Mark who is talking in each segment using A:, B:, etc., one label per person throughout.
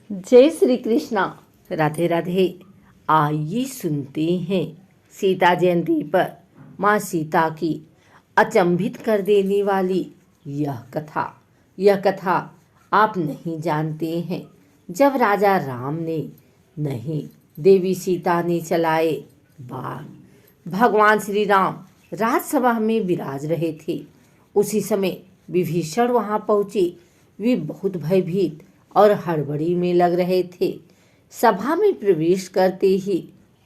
A: जय श्री कृष्णा। राधे राधे। आइए सुनते हैं सीता जयंती पर माँ सीता की अचंभित कर देने वाली यह कथा आप नहीं जानते हैं। जब राजा राम ने नहीं देवी सीता ने चलाए बाण, भगवान श्री राम राजसभा में विराज रहे थे। उसी समय विभीषण वहां पहुंचे। वे बहुत भयभीत और हड़बड़ी में लग रहे थे। सभा में प्रवेश करते ही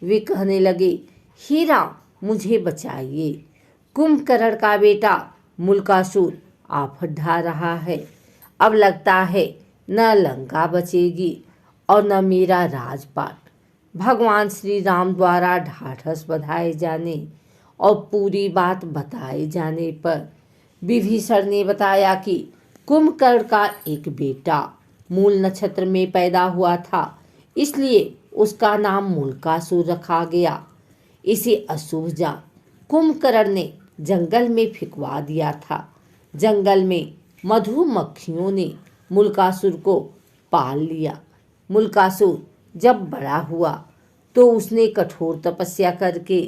A: वे कहने लगे, हे राम, मुझे बचाइए। कुंभकर्ण का बेटा मूलकासुर आफत ढा रहा है। अब लगता है न लंका बचेगी और न मेरा राजपाट। भगवान श्री राम द्वारा ढाढ़स बंधाए जाने और पूरी बात बताए जाने पर विभीषण ने बताया कि कुंभकर्ण का एक बेटा मूल नक्षत्र में पैदा हुआ था, इसलिए उसका नाम मूलकासुर रखा गया। इसे अशुभ जान कुंभकर्ण ने जंगल में फेंकवा दिया था। जंगल में मधुमक्खियों ने मूलकासुर को पाल लिया। मूलकासुर जब बड़ा हुआ तो उसने कठोर तपस्या करके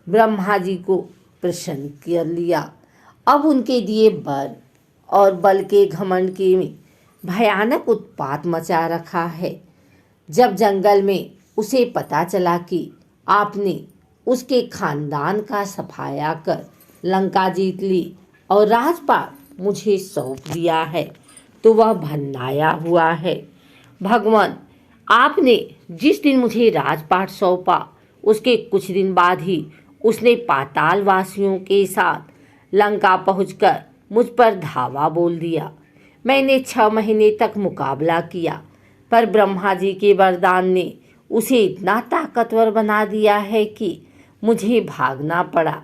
A: ब्रह्मा जी को प्रसन्न कर लिया। अब उनके दिए वर और बल के घमंड के में भयानक उत्पात मचा रखा है। जब जंगल में उसे पता चला कि आपने उसके खानदान का सफाया कर लंका जीत ली और राजपाट मुझे सौंप दिया है, तो वह भन्नाया हुआ है। भगवान, आपने जिस दिन मुझे राजपाट सौंपा उसके कुछ दिन बाद ही उसने पाताल वासियों के साथ लंका पहुंचकर मुझ पर धावा बोल दिया। मैंने 6 महीने तक मुकाबला किया, पर ब्रह्मा जी के वरदान ने उसे इतना ताकतवर बना दिया है कि मुझे भागना पड़ा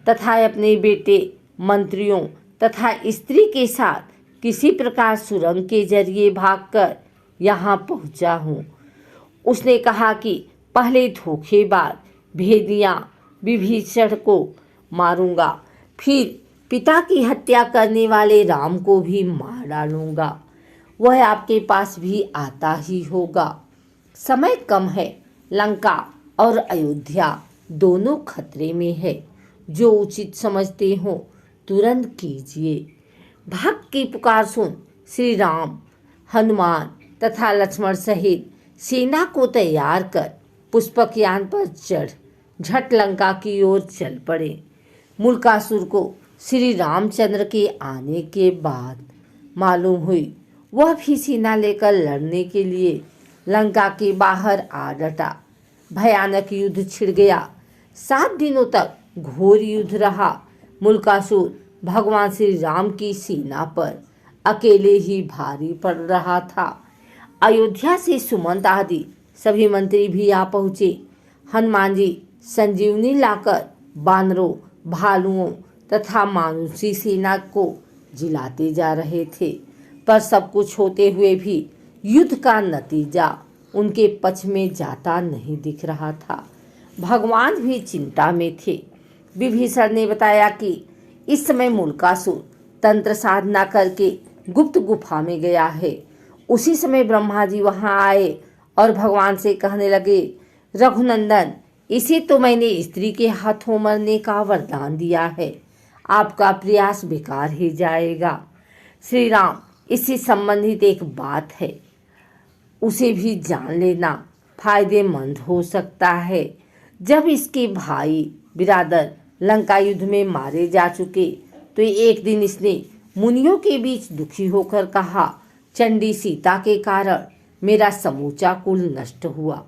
A: तथा अपने बेटे, मंत्रियों तथा स्त्री के साथ किसी प्रकार सुरंग के जरिए भागकर यहाँ पहुँचा हूँ। उसने कहा कि पहले धोखेबाज भेदिया विभीषण को मारूंगा, फिर पिता की हत्या करने वाले राम को भी मार डालूंगा। वह आपके पास भी आता ही होगा। समय कम है। लंका और अयोध्या दोनों खतरे में है। जो उचित समझते हो तुरंत कीजिए। भक्त की पुकार सुन श्री राम, हनुमान तथा लक्ष्मण सहित सेना को तैयार कर पुष्पक यान पर चढ़ झट लंका की ओर चल पड़े। मूलकासुर को श्री रामचंद्र के आने के बाद मालूम हुई। वह भी सेना लेकर लड़ने के लिए लंका के बाहर आ डटा। भयानक युद्ध छिड़ गया। 7 दिनों तक घोर युद्ध रहा। मूलकासुर भगवान श्री राम की सेना पर अकेले ही भारी पड़ रहा था। अयोध्या से सुमंत आदि सभी मंत्री भी आ पहुँचे। हनुमान जी संजीवनी लाकर बानरों, भालुओं तथा मानुषी सेना को जिलाते जा रहे थे, पर सब कुछ होते हुए भी युद्ध का नतीजा उनके पक्ष में जाता नहीं दिख रहा था। भगवान भी चिंता में थे। विभीषण ने बताया कि इस समय मूलकासुर तंत्र साधना करके गुप्त गुफा में गया है। उसी समय ब्रह्मा जी वहां आए और भगवान से कहने लगे, रघुनंदन, इसे तो मैंने स्त्री के हाथों मरने का वरदान दिया है। आपका प्रयास बेकार ही जाएगा। श्री राम, इससे संबंधित एक बात है, उसे भी जान लेना फायदेमंद हो सकता है। जब इसके भाई बिरादर लंका युद्ध में मारे जा चुके तो एक दिन इसने मुनियों के बीच दुखी होकर कहा, चंडी सीता के कारण मेरा समूचा कुल नष्ट हुआ।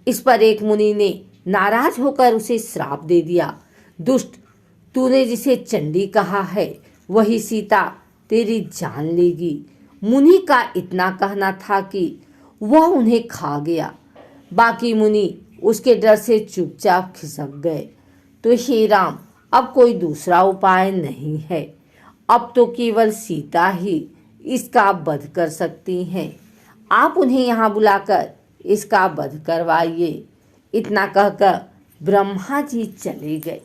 A: इस पर एक मुनि ने नाराज होकर उसे श्राप दे दिया, दुष्ट, तूने जिसे चंडी कहा है वही सीता तेरी जान लेगी। मुनि का इतना कहना था कि वह उन्हें खा गया। बाकी मुनि उसके डर से चुपचाप खिसक गए। तो हे राम, अब कोई दूसरा उपाय नहीं है। अब तो केवल सीता ही इसका वध कर सकती हैं। आप उन्हें यहाँ बुलाकर इसका वध करवाइए। इतना कहकर ब्रह्मा जी चले गए।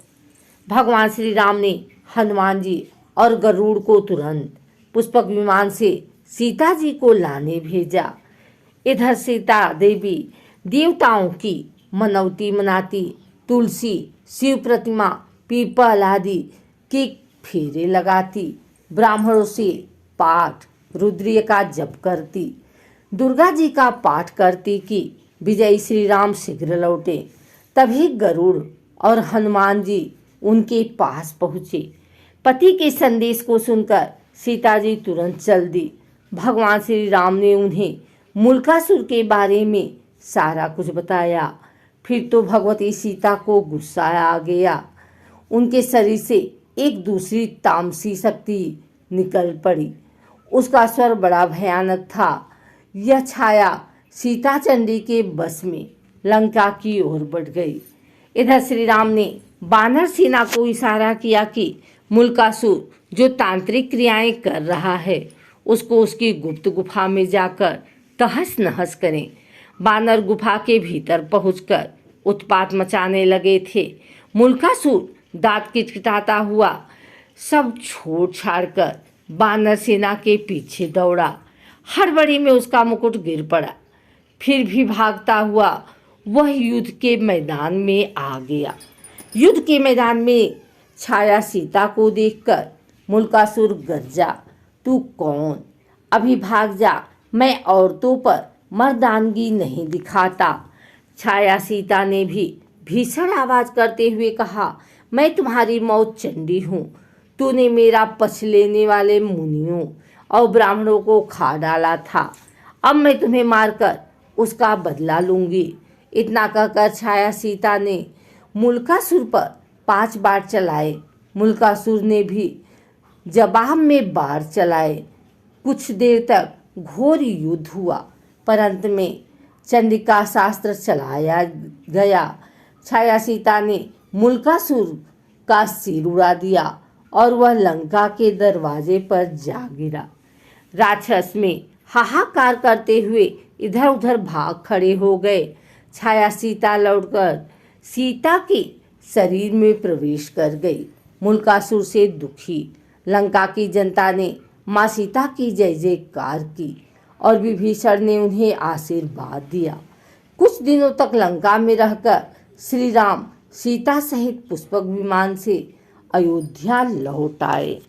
A: भगवान श्री राम ने हनुमान जी और गरुड़ को तुरंत पुष्पक विमान से सीता जी को लाने भेजा। इधर सीता देवी देवताओं की मनौती मनाती तुलसी, शिव प्रतिमा, पीपल आदि के फेरे लगाती, ब्राह्मणों से पाठ रुद्रीय का जप करती, दुर्गा जी का पाठ करती कि विजयी श्री राम शीघ्र लौटे। तभी गरुड़ और हनुमान जी उनके पास पहुँचे। पति के संदेश को सुनकर सीता जी तुरंत चल दी। भगवान श्री राम ने उन्हें मुल्कासुर के बारे में सारा कुछ बताया। फिर तो भगवती सीता को गुस्सा आ गया। उनके शरीर से एक दूसरी तामसी शक्ति निकल पड़ी। उसका स्वर बड़ा भयानक था। यह छाया सीता चंडी के बस में लंका की ओर बढ़ गई। इधर श्री राम ने वानर सेना को इशारा किया कि मुल्कासुर जो तांत्रिक क्रियाएं कर रहा है उसको उसकी गुप्त गुफा में जाकर तहस नहस करें। वानर गुफा के भीतर पहुंचकर उत्पात मचाने लगे थे। मुल्कासुर दांत किटकिटाता हुआ सब छोड़ छाड़ कर वानर सेना के पीछे दौड़ा। हड़बड़ी में उसका मुकुट गिर पड़ा। फिर भी भागता हुआ वह युद्ध के मैदान में आ गया। युद्ध के मैदान में छाया सीता को देखकर मुल्कासुर गरजा, तू कौन? अभी भाग जा, मैं औरतों पर मर्दानगी नहीं दिखाता। छाया सीता ने भी भीषण आवाज करते हुए कहा, मैं तुम्हारी मौत चंडी हूँ। तूने मेरा पछ लेने वाले मुनियों और ब्राह्मणों को खा डाला था। अब मैं तुम्हें मारकर उसका बदला लूंगी। इतना कहकर छाया सीता ने मुल्कासुर पर 5 बार चलाए। मुल्कासुर ने भी जवाब में बार चलाए। कुछ देर तक घोर युद्ध हुआ, पर अंत में चंडिका शास्त्र चलाया गया। छाया सीता ने मुल्कासुर का सिर उड़ा दिया और वह लंका के दरवाजे पर जा गिरा। राक्षस में हाहाकार करते हुए इधर उधर भाग खड़े हो गए। छाया सीता लौटकर सीता के शरीर में प्रवेश कर गई। मुल्कासुर से दुखी लंका की जनता ने माँ सीता की जय जयकार की और विभीषण ने उन्हें आशीर्वाद दिया। कुछ दिनों तक लंका में रहकर श्री राम सीता सहित पुष्पक विमान से अयोध्या लौट आए।